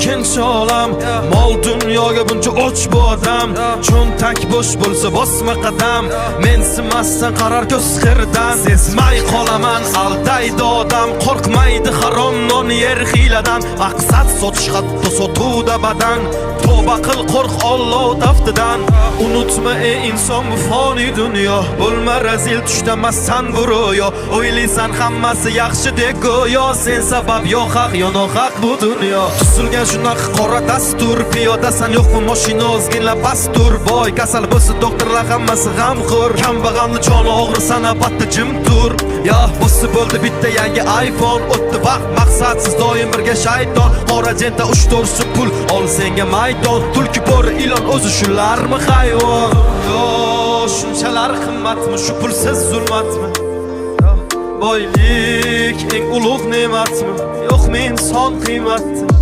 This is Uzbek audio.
ikkinchi olam. Mol dunyoga buncha och bu odam. Cho'ntak bo'sh bo'lsa bosma qadam. Mensimasdan qarar ko'z qirdan. Sezmay qolaman aldaydi odam. Qo'rqmaydi harom non yer hiyladan. Maqsad sotish hatto sotuvda badan. Tavba qil qo'rq Alloh taftidan. Unutma ey inson bu foniy dunyo. Bo'lma razil tushdamassan bu ro'yo. O'ylaysan hammasi yaxshi deb go'yo. Sen sabab yo haq yo nohaq bu dunyo. Tuzilgan shunaqa qora dastur. Piyodasan yo'qmi mashina ozgina pastur. Boy kasal bo'lsa doktorlar hammasi g'amxo'r. Kambag'alni joni og'risa navbatda jim tur. Ya bo'lsa bo'ldi bitta yangi iPhone. O'tdi vaqt maqsadsiz doim birga shayton. Qora jenta 3-4 pul ol senga maydon. Tulki bo'ri ilon o'zi shularmi hayvon? Yo shunchalar qimmatmi shu pulsiz zulmatmi? Boylik eng ulug' ne'matmi? Yo'qmi inson qiymati?